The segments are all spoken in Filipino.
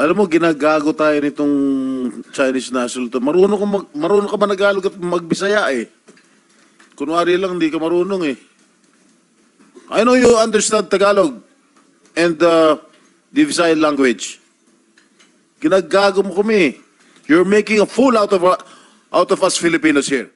Alam mo, ginagago tayo nitong Chinese national to. Marunong ka ba Tagalog at magbisaya eh? Kunwari lang, hindi ka marunong eh. I know you understand Tagalog and the Visayan language. Ginagago mo kami. You're making a fool out of us Filipinos here.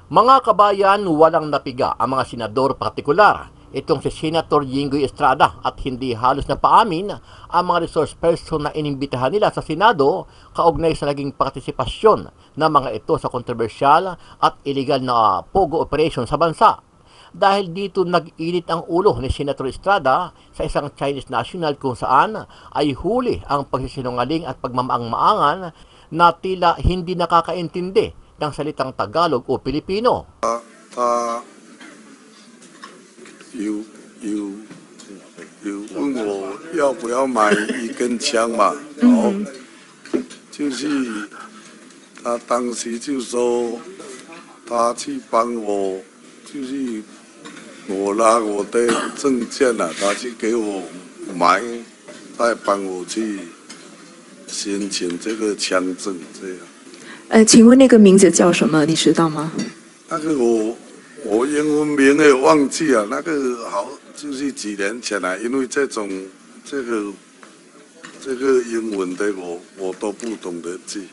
Mga kabayan, walang napiga ang mga senador partikular. Itong si Senator Jinggoy Estrada at hindi halos na paamin ang mga resource person na inimbitahan nila sa Senado kaugnay sa naging partisipasyon ng mga ito sa kontrobersyal at illegal na pogo operation sa bansa. Dahil dito nag-init ang ulo ni Senator Estrada sa isang Chinese national kung saan ay huli ang pagsisinungaling at pagmamaang-maangan na tila hindi nakakaintindi ng salitang Tagalog o Pilipino. 有问我要不要买一根枪嘛？哦，就是他当时就说他去帮我，就是我拿我的证件了，他去给我买，再帮我去申请这个枪证，这样。请问那个名字叫什么？你知道吗？那个我英文名也忘记了，那个好就是几年前了，因为这个英文的我都不懂得记。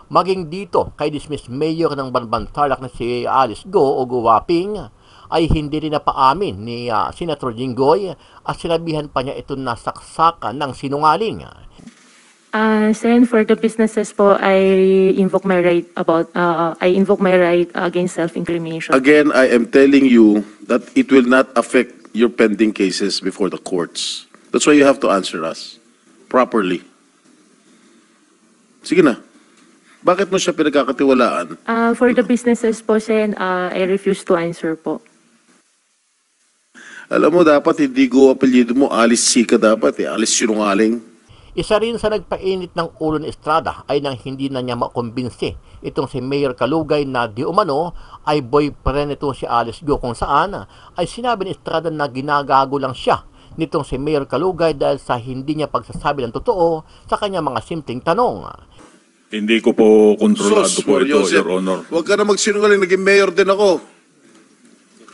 Maging dito kay dismiss mayor ng Banban Tarlac na si Alice Go o Guwaping ay hindi rin napaamin ni Senator Jinggoy at sinabihan pa niya ito na saksakan ng sinungaling. Sen, for the businesses po, I invoke my right against self-incrimination. Again, I am telling you that it will not affect your pending cases before the courts. That's why you have to answer us properly. Sige na. Bakit mo siya pinagkakatiwalaan? For the businesses po, Sen, I refuse to answer po. Alam mo, dapat hindi Go apelyido mo, Alice Sika dapat eh. Alice Sinungaling. Isa rin sa nagpainit ng ulo ni Estrada ay nang hindi na niya makumbinsi itong si Mayor Kalugay na di umano ay boyfriend nito si Alice Go kung saan ay sinabi ni Estrada na ginagago lang siya nitong si Mayor Kalugay dahil sa hindi niya pagsasabi ng totoo sa kanyang mga simpleng tanong. Hindi ko po kontrolado Sus, po ito, Joseph, Your Honor. huwag ka na magsinungaling, naging mayor din ako.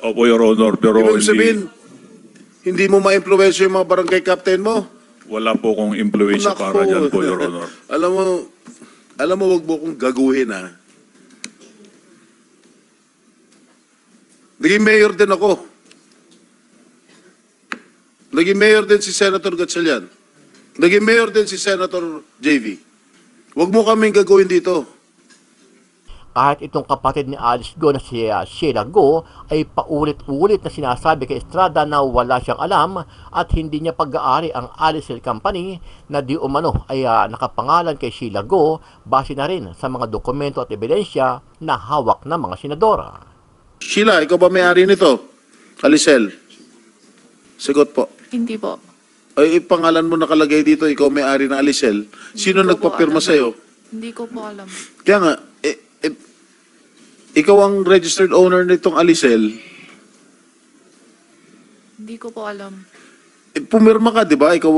Opo, Your Honor, pero Ibig sabihin, hindi mo ma-influensya yung mga barangay captain mo? wala po kong impluensya para dyan po, Your Honor. Alam mo, wag mo kong gaguhin, ha? Naging mayor din ako. Naging mayor din si Senator Gatchalian. Naging mayor din si Senator JV. Wag mo kaming gagawin dito. Kahit itong kapatid ni Alice Go na si Sheila Go ay paulit-ulit na sinasabi kay Estrada na wala siyang alam at hindi niya pag-aari ang Alice Company na di umano ay nakapangalan kay Sheila Go base na rin sa mga dokumento at ebidensya na hawak ng mga senadora. Sheila, ikaw ba may-ari nito? Alicel? Sagot po. Hindi po. Ay, pangalan mo nakalagay dito, ikaw may-ari ng Alicel. Sino Hindi ko po nagpapirma alam. sa'yo? Hindi ko po alam. Kaya nga, ikaw ang registered owner nitong Alicel. Hindi ko po alam. Pumirma ka, di ba? Ikaw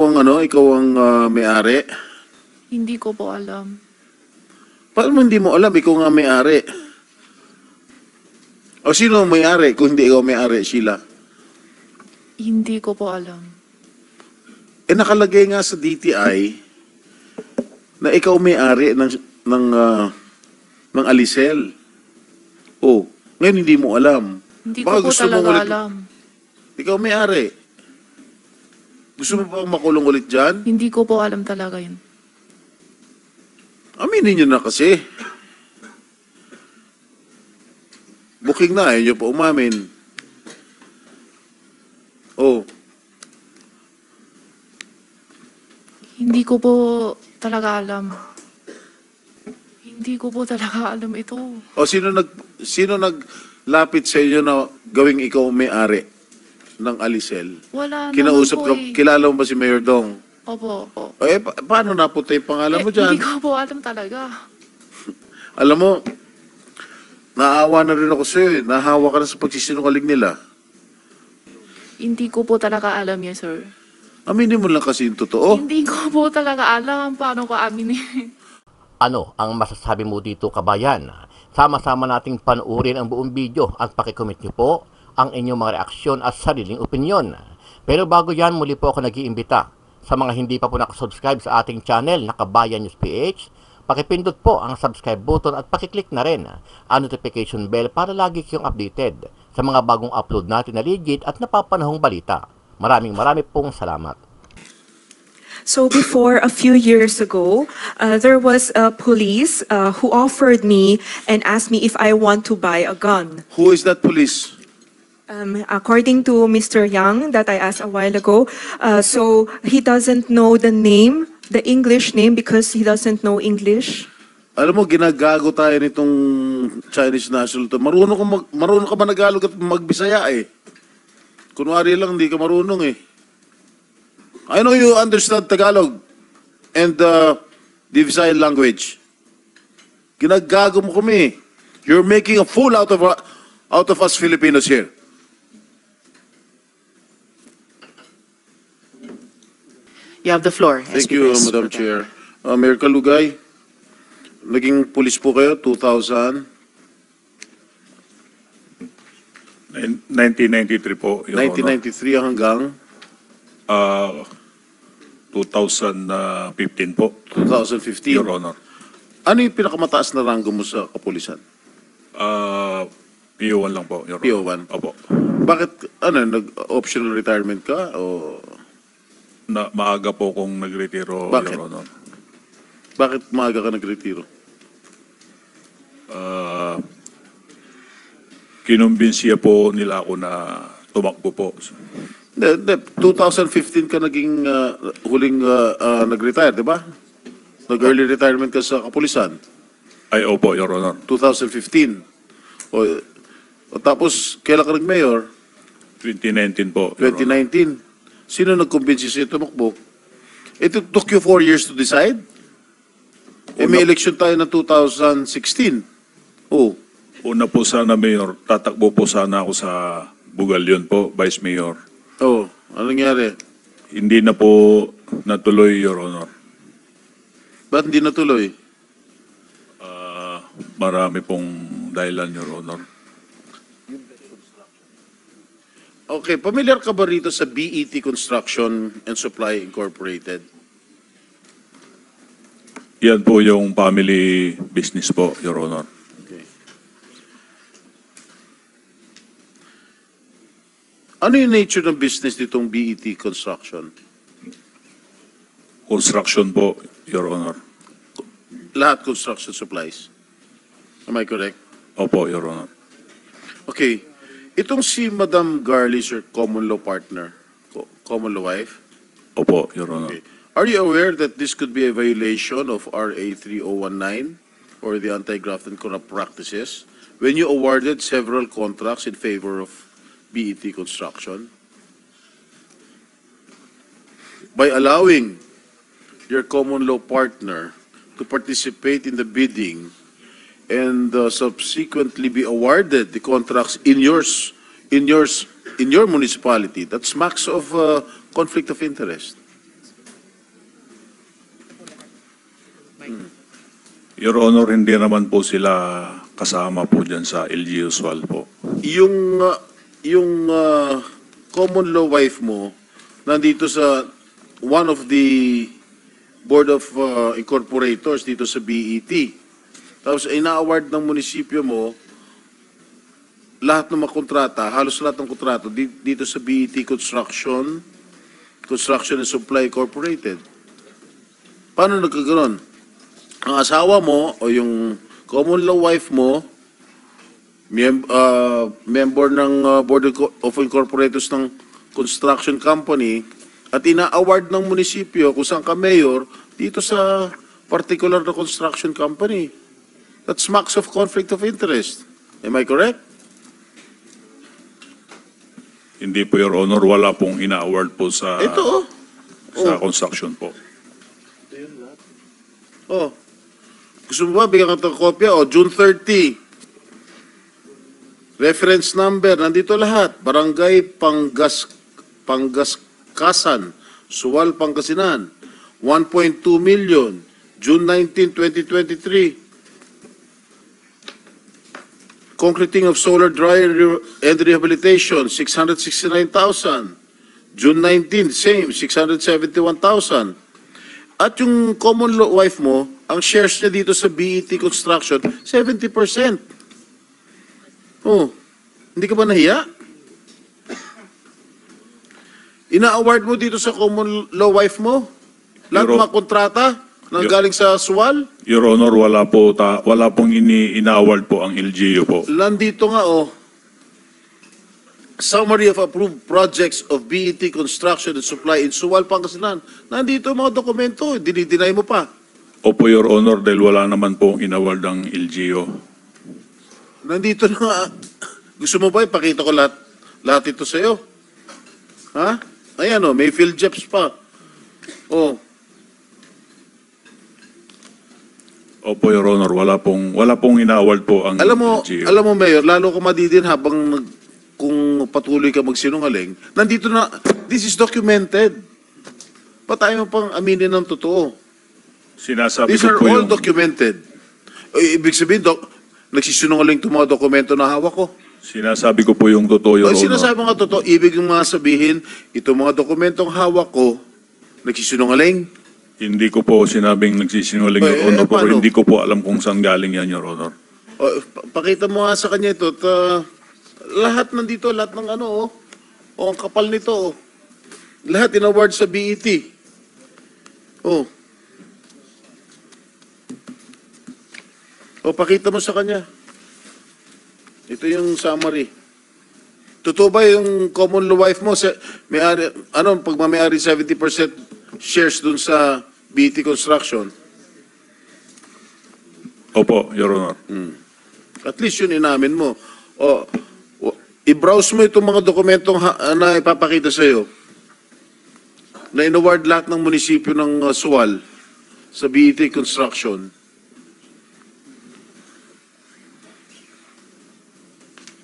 ang may-ari. Hindi ko po alam. Paano mo hindi mo alam? Ikaw nga may-ari. O sino ang may-ari kung hindi ikaw may-ari, Sheila? Hindi ko po alam. Nakalagay nga sa DTI na ikaw may-ari ng Alicel. Oh, ngayon hindi mo alam. Hindi Baka ko po gusto mo talaga ulit- alam. Ikaw may-ari. Gusto mo bang makulong ulit dyan? Hindi ko po alam talaga yun. Aminin nyo na kasi. Booking na, ayaw nyo pa umamin. Oh, Hindi ko po talaga alam. Hindi ko po talaga alam ito. o sino naglapit sa inyo na gawing ikaw may-ari ng Alicel? Wala Kinausap naman ka, po eh. kilala mo ba si Mayor Dong? Opo, opo. Paano napunta yung pangalan mo dyan? Hindi ko po alam talaga. Alam mo, naawa na rin ako sa'yo eh. Nahawa ka na sa pagsisinungaling nila. Hindi ko po talaga alam yan, sir. Aminin mo lang kasi yung totoo. Hindi ko po talaga alam paano ko aminin. Ano ang masasabi mo dito, kabayan? Sama-sama nating panuorin ang buong video at pakikomment niyo po ang inyong mga reaksyon at sariling opinyon. Pero bago yan, muli po ako nag-iimbita sa mga hindi pa po nakasubscribe sa ating channel na Kabayan News PH, pakipindot po ang subscribe button at pakiclick na rin ang notification bell para lagi kayong updated sa mga bagong upload natin na legit at napapanahong balita. Maraming pong salamat. So before, a few years ago, there was a police who offered me and asked me if I want to buy a gun. Who is that police? According to Mr. Yang that I asked a while ago, so he doesn't know the name, the English name, because he doesn't know English. Alam mo, ginagago tayo nitong Chinese national to. Marunong ka ba Tagalog at magbisaya eh? Kunwari lang, hindi ka marunong eh. I know you understand Tagalog and the Visayan language. Ginagago mo kami. You're making a fool out of us Filipinos here. You have the floor. Thank SP you, Vice Madam Pro Tem. Chair. Mayor Kalugay, naging pulis po kayo 2000, 1993 po, Your Honor. 1993 hanggang 2015 po, 2015. Your Honor. Ano yung pinakamataas na ranggo mo sa kapulisan? PO1 lang po, Your Honor. PO1? Opo. Bakit, nag-optional retirement ka? O Maaga po kung nagretiro, Bakit? Your Honor. bakit maaga ka nagretiro? Kinumbinsiya po nila ako na tumakbo po. Hindi, 2015 ka naging huling nag-retire, di ba? Nag-early retirement ka sa kapulisan. Ay, opo, Your Honor. 2015. O tapos, kailan ka nag-mayor? 2019 po, Your Honor. 2019. Sino nag-convince sa'yo tumakbo? It took you 4 years to decide? May election tayo na 2016. Oh, Una po sana, Mayor, tatakbo po sana ako sa Bugalyon po, Vice Mayor. Anong nangyari? Hindi na po natuloy, Your Honor. Ba't hindi natuloy? Marami pong dahilan, Your Honor. Okay, familiar ka ba rito sa BET Construction and Supply Incorporated? Yan po yung family business po, Your Honor. Okay. Ano yung nature ng business nitong BET Construction? Construction po, Your Honor. Lahat construction supplies. Am I correct? Opo, Your Honor. Okay. Itong si Madam Garlis, your common law partner, common law wife, Opo, Your Honor. okay. Are you aware that this could be a violation of RA 3019 or the Anti-Graft and Corrupt Practices when you awarded several contracts in favor of BET Construction? By allowing your common law partner to participate in the bidding and subsequently be awarded the contracts in your municipality, that smacks of conflict of interest. Your Honor, hindi naman po sila kasama po dyan sa LG Usual po. Yung common law wife mo nandito sa one of the board of incorporators dito sa BET. Tapos ina-award ng munisipyo mo lahat ng mga kontrata, halos lahat ng kontrata dito sa BET Construction and Supply Incorporated. Paano nagkaganon? Ang asawa mo o yung common law wife mo, member ng Board of Incorporators ng construction company, at ina-award ng munisipyo kung saan ka mayor dito sa particular na construction company. That smacks of conflict of interest. Am I correct? Hindi po, Your Honor, wala pong ina-award po sa, Ito, sa construction po. oh. Gusto mo ba, bigyan ka ng kopya? June 30. Reference number, nandito lahat. Barangay Panggaskasan, Suwal, Pangasinan, 1.2 million, June 19, 2023. Concreting of solar dryer and rehabilitation, 669,000. June 19, same, 671,000. At yung common law wife mo, ang shares niya dito sa BET Construction, 70%. Oh, hindi ka ba nahiya? Ina-award mo dito sa common law wife mo? Lahat Pero- mga kontrata na galing sa SUAL? Your Honor, wala pong ina-award po ang LGU po. Nandito nga oh. Summary of approved projects of BET Construction and Supply in Suwal, Pangasinan. Nandito ang mga dokumento, dinideny mo pa. Opo, Your Honor, dahil wala naman pong inaward ang LGU. Nandito na nga. Gusto mo ba ipakita ko lahat ito sa'yo? Ha? Ayan oh, may field jeps pa. Oh, Opo, Your Honor, wala pong ina-award po ang LGU. alam mo Mayor, lalo ka madidin habang kung patuloy ka magsinungaling. Nandito na, this is documented. Patay mo pang aminin ng totoo. Sinasabi These ko are po all yung... documented. Ibig sabihin, nagsisinungaling itong mga dokumento na hawak ko. Sinasabi ko po yung totoo, Your Pag Honor. sinasabi nga totoo, ibig yung mga sabihin, itong mga dokumentong hawak ko, nagsisinungaling. Hindi ko po sinabing nagsisinungaling, Your Honor, pero paano? hindi ko po alam kung saan galing yan, Your Honor. O, pakita mo nga sa kanya ito. Lahat nandito, lahat ng ano, oh. O, ang kapal nito, oh. Lahat in-award sa BET. Oh. O, pakita mo sa kanya. Ito yung summary. Totoo ba yung common law wife mo? May-ari, ano, pag may-ari 70% shares dun sa BET Construction? Opo, Your Honor. At least yun inamin mo. O, i-browse mo itong mga dokumentong na ipapakita sa iyo. Na in-award lahat ng munisipyo ng Suwal sa BET Construction.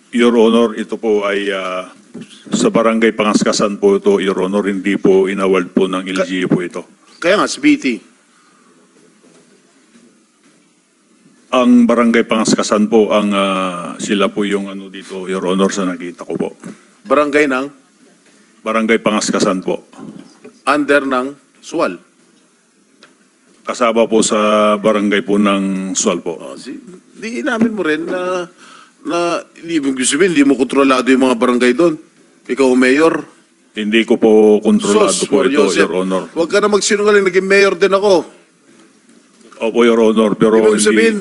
Your Honor, ito po ay sa barangay Pangaskasan po ito, Your Honor, hindi po inaward po ng LGU po ito. Kaya nga, sa BET. Ang barangay Pangaskasan po, ang sila po yung ano dito, Your Honor, sa nakita ko po. Barangay ng Barangay Pangaskasan po. under ng Suwal. Kasama po sa barangay po ng Sual po. Di inamin mo rin na ibig sabihin, hindi mo kontrolado yung mga barangay doon. Ikaw ang mayor. Hindi ko po kontrolado Sus, po ito, Joseph, Your Honor. huwag ka na magsinungaling, naging mayor din ako. Opo, Your Honor, pero Ibig sabihin,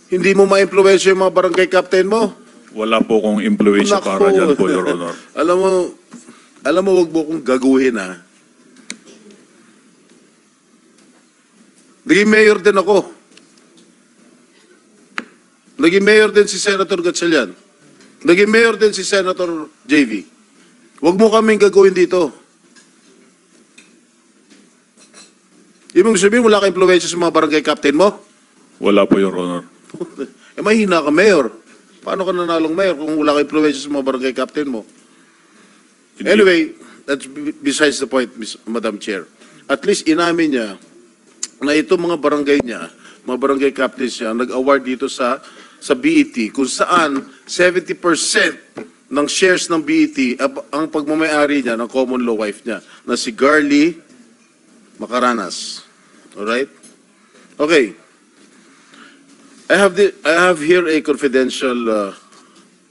hindi mo ma-influensya yung mga barangay captain mo. wala po kong impluensya Nako. para dyan po, Your Honor. Alam mo, wag mo kong gaguhin, ha? Naging mayor din ako. Naging mayor din si Senator Gatchalian. Naging mayor din si Senator JV. Huwag mo kaming gagawin dito. Ibig sabihin, wala ka impluensya sa mga barangay captain mo? Wala po, Your Honor. Mahina ka, mayor. Paano ka nanalong mayor kung wala ka impluensya sa mga barangay captain mo? Hindi- Anyway, that's besides the point, Madam Chair. At least inamin niya na itong mga barangay niya, mga barangay captains niya, nag-award dito sa BET, kung saan 70% ng shares ng BET ang pagmamayari niya ng common law wife niya, na si Garly Macaranas. Alright? Okay. I have here a confidential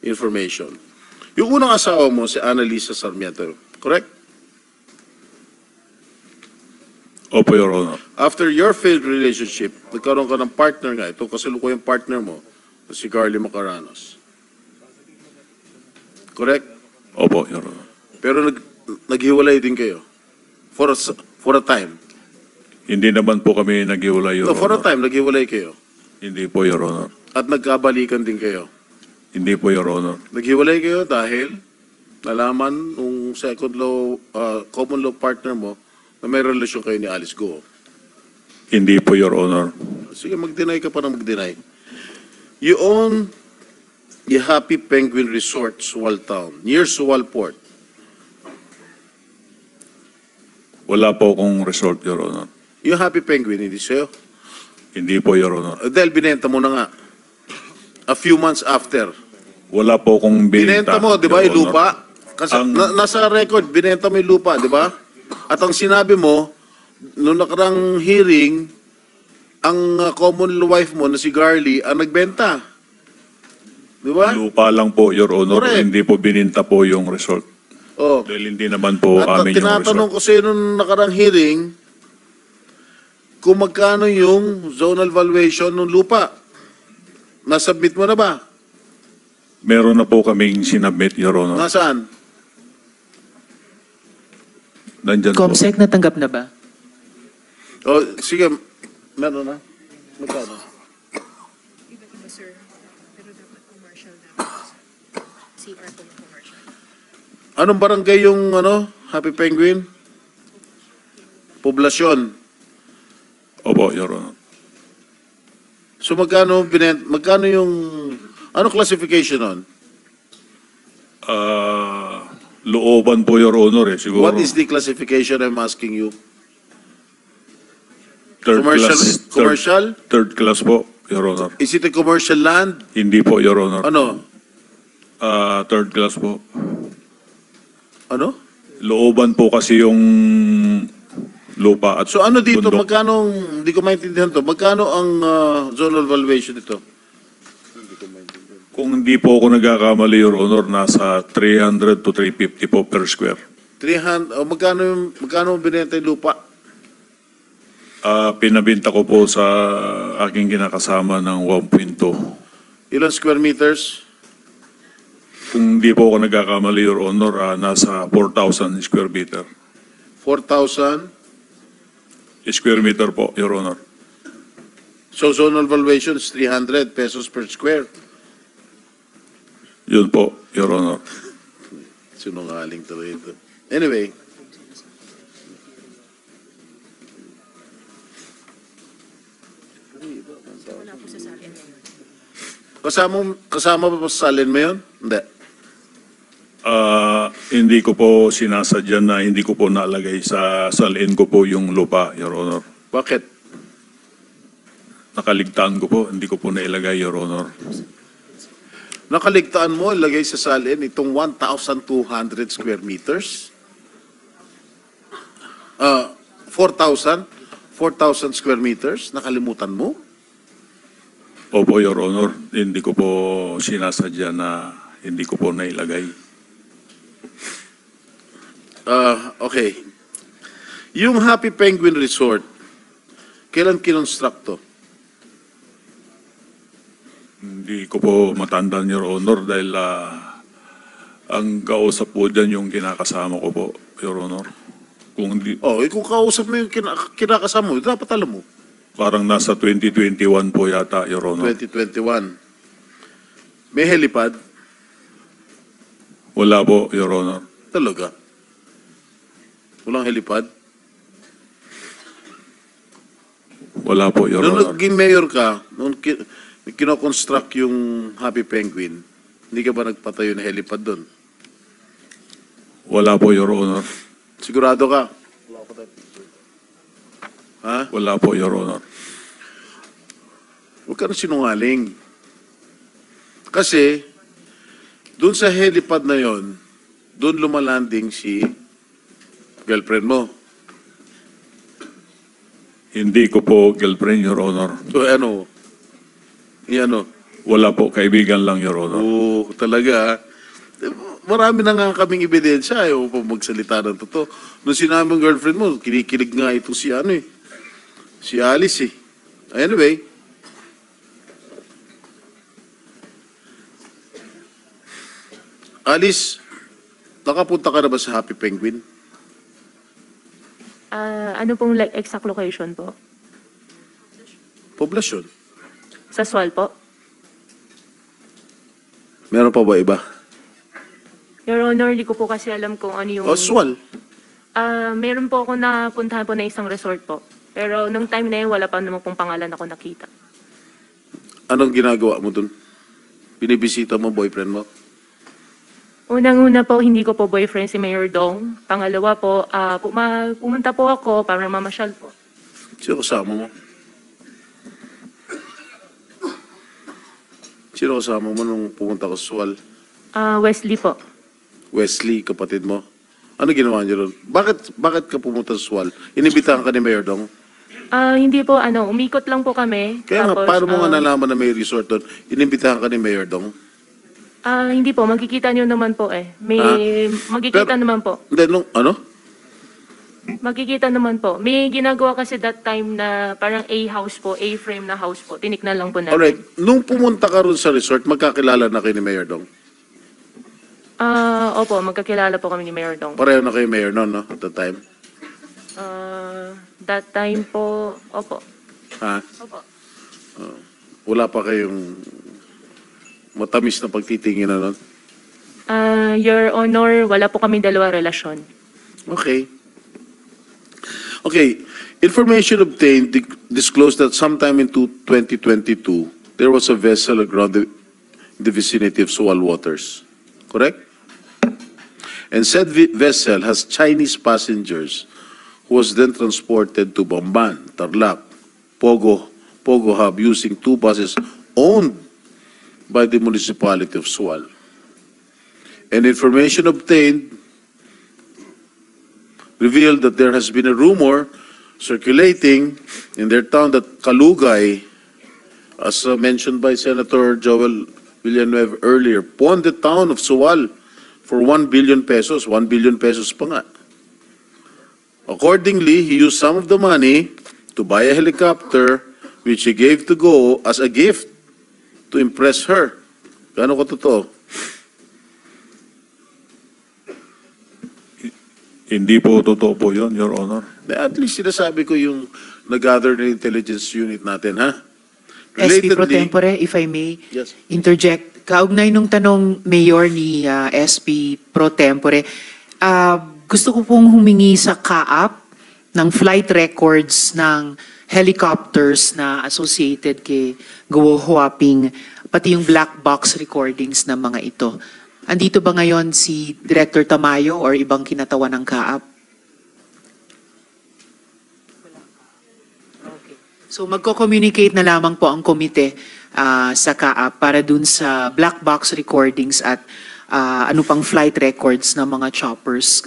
information. Yung unang asawa mo, si Annalisa Sarmiento, correct? Opo, Your Honor. After your failed relationship, nagkaroon ka ng partner nga, ito kasalukuyang partner mo, si Garly Macaranos. Correct? Opo, Your Honor. Pero naghiwalay din kayo. For a time. Hindi naman po kami naghiwalay, Your No, for a Honor. time, naghiwalay kayo. Hindi po, Your Honor. At nagkabalikan din kayo. Hindi po, Your Honor. Naghiwalay kayo dahil nalaman nung second law, common law partner mo na may relasyon kayo ni Alice Go. Hindi po, Your Honor. Sige, mag-deny ka pa na mag-deny. You own the Happy Penguin Resort, Suwal Town, near Suwal Port. Wala po akong resort, Your Honor. Yung Happy Penguin, hindi sa'yo. Hindi po, Your Honor. Dahil binenta mo na nga. A few months after. Wala po akong Binenta mo, di ba, Your yung Honor. lupa? Kasi nasa record, binenta mo yung lupa, di ba? At ang sinabi mo, noong nakarang hearing, ang common wife mo na si Garly ang nagbenta. Di ba? Lupa lang po, Your Honor. Correct. Hindi po bininta po yung resort. Oh. Dahil hindi naman po At amin yung tinatanong resort. ko sa'yo nung nakarang hearing, kung magkano yung zonal valuation ng lupa. Nasubmit mo na ba? Meron na po kaming sinabmit, Your Honor. Nasaan? Nandyan po. Comsec, natanggap na ba? Oh, sige, meron na. Magkano? Anong barangay yung Happy Penguin? Poblasyon. Opo, Your Honor. So magkano yung anong classification nun? Looban po, Your Honor, eh, siguro. What is the classification I'm asking you? Third commercial- class, commercial? Third class po, Your Honor. Is it a commercial land? Hindi po, Your Honor. Ano? Third class po. Ano? Looban po kasi yung lupa at So ano dito, bundok. magkano, hindi ko maintindihan to, magkano ang zonal valuation dito? Kung hindi po ako nagkakamali, Your Honor, nasa 300 to 350 po per square. 300, magkano binenta yung lupa? Pinabinta ko po sa aking kinakasama ng 1.2. Ilan square meters? Kung hindi po ako nagkakamali, Your Honor, nasa 4,000 square meter. 4,000? Square meter po, Your Honor. So zonal valuation is 300 pesos per square. Yun po, Your Honor. Sinungaling talaga ito. Anyway. Kasama ba sa salin mo yun? Hindi. Hindi ko po sinasadya na hindi ko po nalagay sa salin ko po yung lupa, Your Honor. Bakit? Nakaligtaan ko po, hindi ko po nailagay, Your Honor. Nakaligtaan mo, ilagay sa salin itong 1,200 square meters? 4,000? 4,000 square meters? Nakalimutan mo? Opo, Your Honor, hindi ko po sinasadya na hindi ko po nailagay. Okay. Yung Happy Penguin Resort, kailan kinonstruct to? Hindi ko po matandaan, Your Honor, dahil ang kausap po dyan yung kinakasama ko po, Your Honor. Kung hindi, Kung kausap mo yung kinakasama mo, dapat alam mo. parang nasa 2021 po yata, Your Honor. 2021. May helipad? Wala po, Your Honor. Talaga? Walang helipad? Wala po, Your Nung Honor. naging mayor ka, nung kinoconstruct yung Happy Penguin, hindi ka ba nagpatayo ng helipad doon? Wala po, Your Honor. Sigurado ka? Ha? Wala po, Your Honor. Huwag ka na sinungaling. Kasi, doon sa helipad na yon, doon lumalanding si girlfriend mo. Hindi ko po girlfriend, Your Honor. So ano? Ano? Wala po, kaibigan lang, Your Honor. Oo, talaga. Marami na nga kaming ebidensya. Ayaw pa magsalita ng totoo. Nung sinabi ng girlfriend mo, kinikilig nga ito si si Alice eh. Anyway. Alice, nakapunta ka na ba sa Happy Penguin? Ano pong exact location po? Poblasyon. Sa Sual po? Meron pa ba iba? Your Honor, hindi ko po kasi alam kung ano yung... Oswald. Meron po ako napuntahan po na isang resort po. Pero nung time na yun, wala pa naman pong pangalan ako nakita. Anong ginagawa mo dun? Binibisita mo boyfriend mo? Unang-una po, hindi ko po boyfriend si Mayor Dong. Pangalawa po, pumunta po ako para mamasyal po. Sino kasama mo? Sino kasama mo nung pumunta ka sa Sual? Wesley po. Wesley, kapatid mo. Ano ginawa niyo ron? Bakit ka pumunta sa Sual? Inibitahan ka ni Mayor Dong? Hindi po, umikot lang po kami. Kaya nga, Tapos, paano mo nga nalaman na may resort doon? Inibitahan ka ni Mayor Dong? Hindi po, magkikita niyo naman po eh. Magkikita pero- naman po. Hindi, ano? Magkikita naman po. May ginagawa kasi that time na parang A-house po, A-frame na house po. Tiniknan lang po namin. Alright, nung pumunta ka ron sa resort, magkakilala na kayo ni Mayor Dong? Opo, magkakilala po kami ni Mayor Dong. Pareho na kayo Mayor noon, no? At the time? That time po, opo. Ha? Opo. Wala pa kayong matamis na pagtitingin na nun? Your Honor, wala po kami dalawa relasyon. Okay. Okay. Information obtained disclosed that sometime in 2022, there was a vessel aground the vicinity of Sual waters. Correct? And said vessel has Chinese passengers who was then transported to Bamban, Tarlac, Pogo Hub using two buses owned by the municipality of Sual. And information obtained revealed that there has been a rumor circulating in their town that Kalugay, as mentioned by Senator Joel Villanueva earlier, pawned the town of Sual for 1 billion pesos. 1 billion pesos pa nga. Accordingly, he used some of the money to buy a helicopter which he gave to Go as a gift to impress her. Gaano ko totoo? Hindi po totoo po yun, Your Honor. At least sinasabi ko yung nag-gather na intelligence unit natin, ha? SP Pro Relatedly- Tempore, if I may Yes. interject. Kaugnay nung tanong Mayor ni SP Pro Tempore, gusto ko pong humingi sa CAAP ng flight records ng helicopters na associated kay Guo Huaping, pati yung black box recordings ng mga ito. Andito ba ngayon si Director Tamayo or ibang kinatawan ng CAAP? So magko-communicate na lamang po ang komite sa CAAP para dun sa black box recordings at ano pang flight records ng mga choppers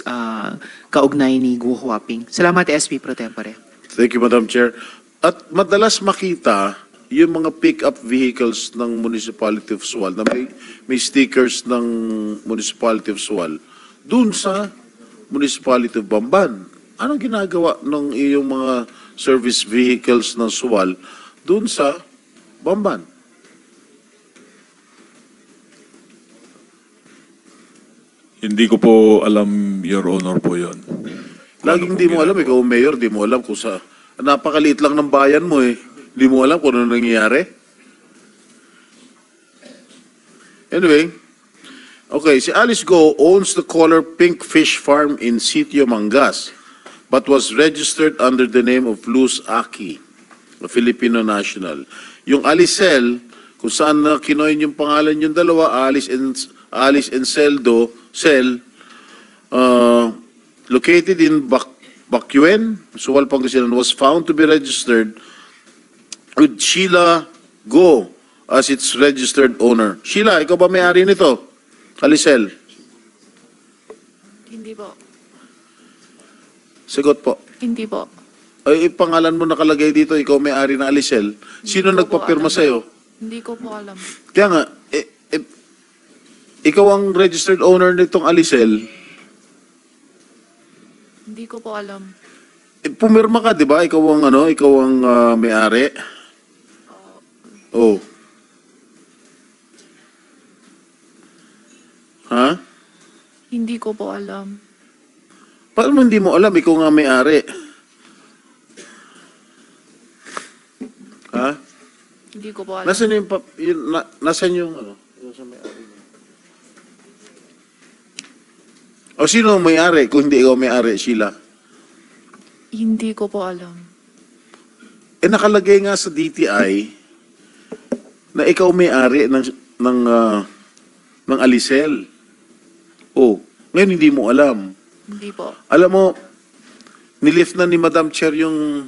kaugnay ni Guo Huaping. Salamat, SP Pro Tempore. Thank you, Madam Chair. At madalas makita yung mga pick-up vehicles ng Municipality of Sual na may stickers ng Municipality of Sual dun sa Municipality of Bamban. Anong ginagawa ng iyong mga service vehicles ng Sual dun sa Bamban? Hindi ko po alam, Your Honor, po yun. Laging di mo alam, ikaw mayor, di mo alam kung sa... Napakaliit lang ng bayan mo eh. Di mo alam kung ano nangyayari. Anyway, okay, si Alice Go owns the Color Pink Fish Farm in Sitio Mangas, but was registered under the name of Luz Aki, a Filipino national. Yung Alicel, kung saan na kinoin yung pangalan yung dalawa, Alice and Cel, located in Bacuén, Sual, Pangasinan, was found to be registered with Sheila Go as its registered owner. Sheila, ikaw ba may-ari nito? Alicel? Hindi po. Sagot po. Hindi po. Ay, pangalan mo nakalagay dito, ikaw may-ari na Alicel. Sino Hindi ko po nagpapirma alam. sa'yo? Hindi ko po alam. Kaya nga, ikaw ang registered owner nitong Alicel. Hindi ko po alam. Pumirma ka, di ba? Ikaw ang may-ari. Oh. Ha? Hindi ko po alam. Paano mo hindi mo alam? Ikaw nga may-ari. Ha? Hindi ko po alam. Nasaan yung, nasaan yung, yung sa may-ari mo? O sino ang may-ari kung hindi ikaw may-ari, Sheila? Hindi ko po alam. Nakalagay nga sa DTI na ikaw may-ari ng Alicel. Oh, ngayon hindi mo alam. Hindi po. Alam mo, nilift na ni Madam Chair yung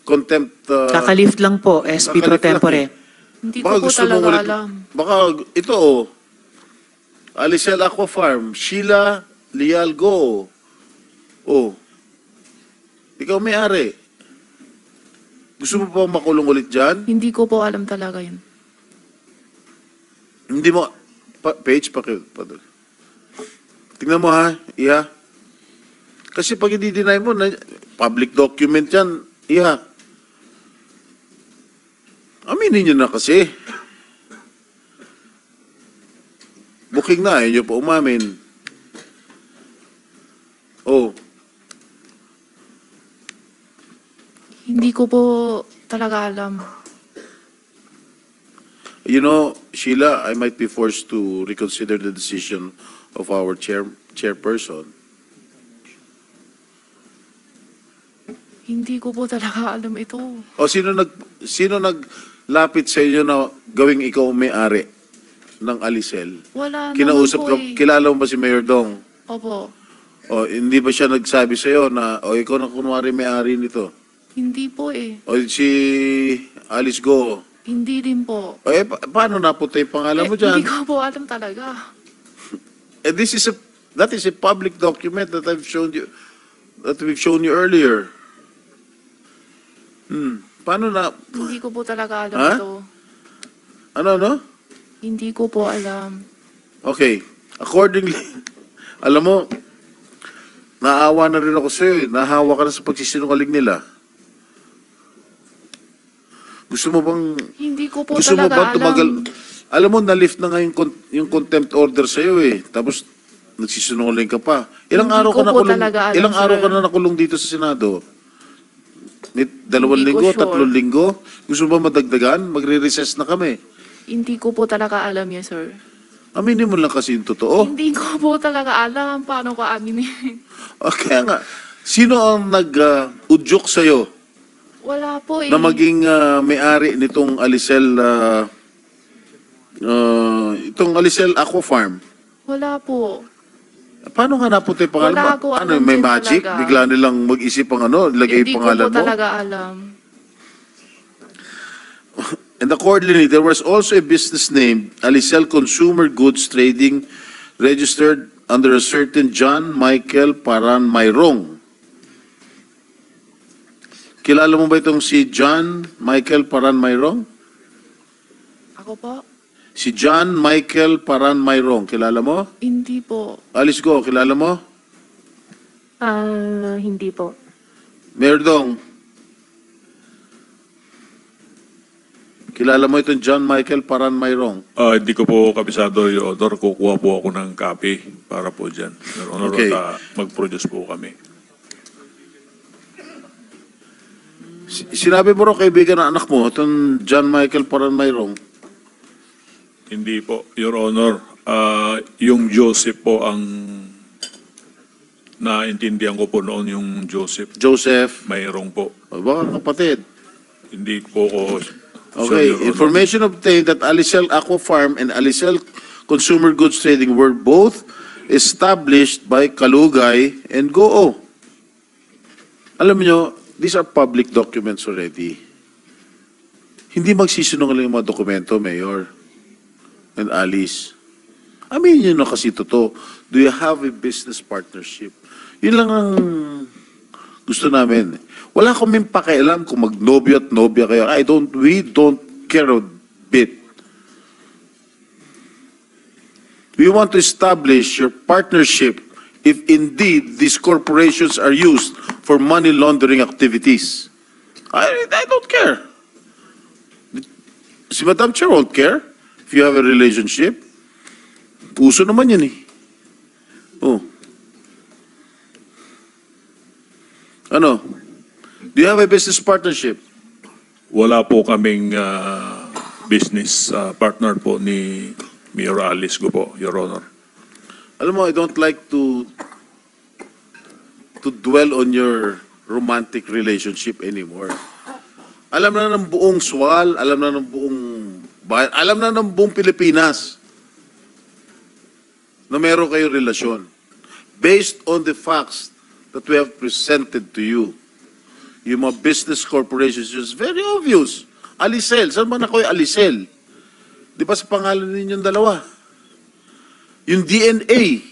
contempt. Kakalift lang po, SP pro Kakalift lang tempore. Hindi ko Baka po gusto mong talaga ulit- alam. Baka ito oh. Alicel Aqua Farm, Sheila Lial Go. Oh. Ikaw may-ari. Gusto mo pa makulong ulit dyan? Hindi ko po alam talaga yun. Hindi mo, page, padali. Tingnan mo ha, Iha. Kasi pag hindi deny mo, public document yan, Iha. Aminin nyo na kasi. Booking na, ayaw nyo pa umamin. Oh, Hindi ko po talaga alam. you know, Sheila, I might be forced to reconsider the decision of our chairperson. Hindi ko po talaga alam ito. O sino naglapit sa inyo na gawing ikaw may-ari ng Alicel? Wala Kinausap naman po ka, kilala mo ba si Mayor Dong? Opo. O hindi ba siya nagsabi sa iyo na o ikaw na kunwari may-ari nito? Hindi po eh. O si Alice Go? Hindi din po. O paano napunta yung pangalan mo dyan? Hindi ko po alam talaga. That is a public document that I've shown you, that we've shown you earlier. Paano na, Hindi ko po talaga alam Ha? ito. ano? Hindi ko po alam. Okay. Accordingly, alam mo, naawa na rin ako sa'yo. Nahawa ka na sa pagsisinungaling nila. Gusto mo bang, Hindi ko po gusto mo talaga bang tumagal? alam. Alam mo, na-lift na nga yung contempt order sa'yo eh. Tapos, nagsisinungaling ka pa. Ilang Hindi araw ko ka po nakulong, talaga alam, ilang araw sir. ka na nakulong dito sa Senado? 2 Hindi ko linggo, sure. 3 linggo? Gusto mo ba madagdagan? Magre-recess na kami. Hindi ko po talaga alam yan, sir. Aminin mo lang kasi yung totoo. Hindi ko po talaga alam paano ko aminin. Okay nga. Sino ang nag-udyok sa'yo Wala po eh. na maging may-ari nitong Alicel, itong Alicel Aqua Farm? Wala po. Paano nga napunta yung pangalan Wala mo? ko Ano, alam may din magic? talaga. Bigla nilang mag-isip ang lagay Hindi yung ko pangalan po mo? talaga alam. And accordingly, there was also a business named Alicel Consumer Goods Trading registered under a certain John Michael Paran Mayrong. Kilala mo ba itong si John Michael Paran Mayrong? Ako po? Si John Michael Paran Mayrong, kilala mo? Hindi po. Alice Go, kilala mo? Hindi po. Mayor Dong, kilala mo itong John Michael Paran Mayrong? Hindi ko po kabisado, Your Honor. Kukuha po ako ng copy para po dyan. Your Honor, Okay. at mag-produce po kami. Sinabi mo rin kaibigan ng anak mo, itong John Michael Paran Mayrong. Hindi po, Your Honor. Yung Joseph po ang naintindihan ko po noon, yung Joseph. Joseph, Mayroong po. baka kapatid. Hindi po ko Okay, information obtained that Alicel Aqua Farm and Alicel Consumer Goods Trading were both established by Kalugay and Goo. Alam niyo, these are public documents already. Hindi magsisinungaling yung mga dokumento, Mayor and Alice. Aminin niyo na kasi totoo. Do you have a business partnership? Yun lang ang gusto namin. Wala kaming pakialam kung magnobyo at nobya kayo. We don't care a bit. We want to establish your partnership if indeed these corporations are used for money laundering activities. I don't care. Si Madam Chair won't care if you have a relationship. Puso naman yan eh. Oh. Ano? Do you have a business partnership? Wala po kaming business partner po ni Mayor Alice ko po, Your Honor. Alam mo, I don't like to dwell on your romantic relationship anymore. Alam na ng buong Sual, alam na ng buong bayan, alam na ng buong Pilipinas na meron kayong relasyon. Based on the facts that we have presented to you, yung mga business corporations, it's very obvious. Alicel, saan ba na kayo Alicel? Di ba sa pangalan ninyong dalawa? Yung DNA,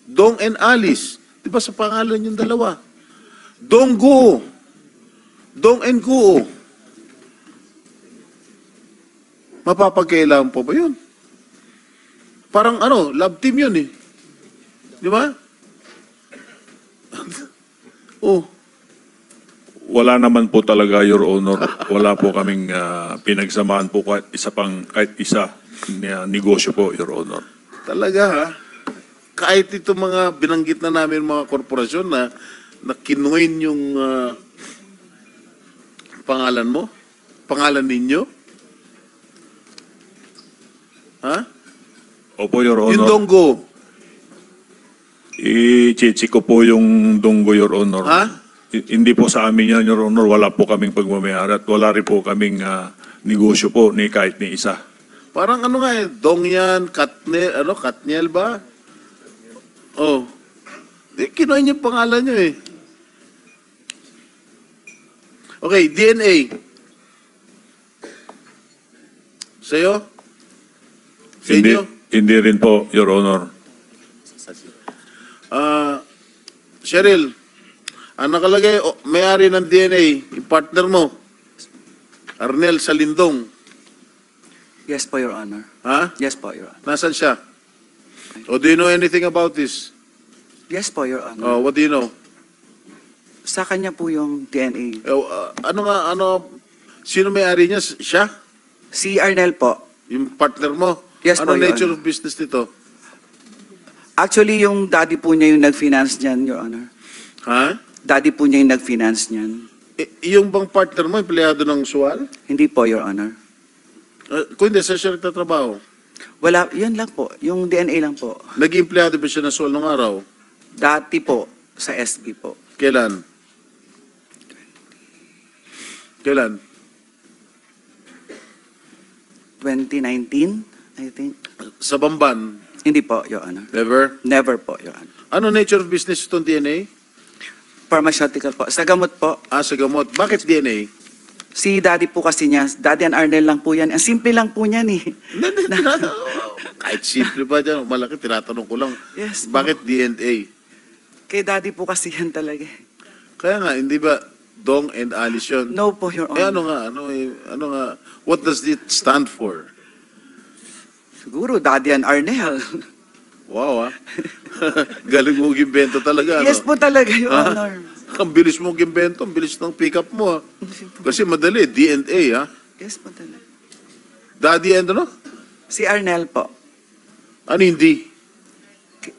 Dong and Alice, di ba sa pangalan ninyong dalawa? Dong Guo, Dong and Guo. Mapapagkailangan po ba yun? Parang love team yun eh. Di ba? Oh. Wala naman po talaga, Your Honor. Wala po kaming pinagsamahan po kahit isa na negosyo po, Your Honor. Talaga ha? Kahit itong mga binanggit na namin mga korporasyon na kinuin yung pangalan mo? Pangalan ninyo? Ha? Opo, Your Honor. Yung Donggo? I-check ko po yung Donggo, Your Honor. Ha? Hindi po sa amin yan, Your Honor. Wala po kaming pagmamayari at wala rin po kaming negosyo po ni kahit ni isa. Parang nga Dong yan, Katniel ba? Oh. Kinuha niyo pangalan niyo eh. Okay, DNA. Sa'yo? Sa Hindi, inyo? hindi rin po, Your Honor. Cheryl, ang nakalagay, may-ari ng DNA, yung partner mo, Arnel Salindong. Yes po, Your Honor. Ha? Yes po, Your Honor. Nasaan siya? O do you know anything about this? Yes po, Your Honor. What do you know? Sa kanya po yung DNA. Sino may-ari niya? Siya? Si Arnel po. Yung partner mo? Yes Ano po, Your nature Honor. of business nito? Actually, yung daddy po niya yung nag-finance niyan, Your Honor. Ha? Daddy po niya yung nag-finance niyan. Yung bang partner mo, empleyado ng SUAL? Hindi po, Your Honor. Kung hindi, sa siya nagtatrabaho. Wala, yun lang po. Yung DNA lang po. Naging empleyado ba siya ng SUAL nung araw? Dati po, sa SB po. Kailan? Kailan? 2019, I think. Sa Bamban? Hindi po, Your Honor. Never? Never po, Your Honor. Ano nature of business itong DNA? Pharmaceutical po. Sa gamot po, Sa gamot. Bakit DNA? si daddy po kasi niya, daddy and Arnel lang po yan. Ang simple lang po niyan eh. Kahit simple ba dyan, malaki, tinatanong ko lang. Yes po. Bakit DNA? Kay daddy po kasi yan talaga. Kaya nga, hindi ba Dong and Alice yun? No po, Your Honor. Ano nga, what does it stand for? Siguro, daddy and Arnel. Wow, galing mo gimbento talaga. Yes po talaga, Your Ha? Honor. Ang bilis mo gimbento, ang bilis ng pick up mo. Kasi madali, DNA, ha? Yes po talaga. Daddy and ano? Si Arnel po. Ano hindi?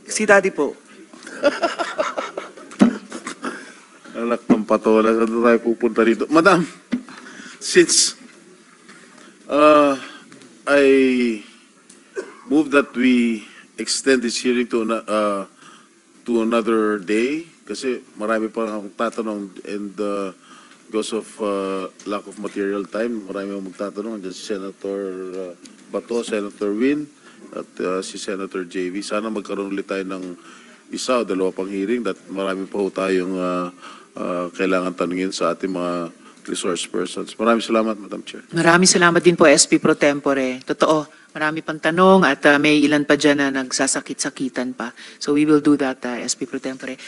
Si daddy po. Anak ng patola, saan tayo pupunta rito? Madam, since I move that we extend this hearing to another day, kasi marami pa akong tatanong and because of lack of material time, marami akong magtatanong. Andiyan si Senator Bato, Senator Win, at si Senator JV. Sana magkaroon ulit tayo ng isa o dalawa pang hearing that marami pa ho tayong kailangan tanungin sa ating mga resource persons. Maraming salamat, Madam Chair. Maraming salamat din po, SP Pro Tempore. Totoo, marami pang tanong at may ilan pa dyan na nagsasakit-sakitan pa. So we will do that, SP Pro Tempore.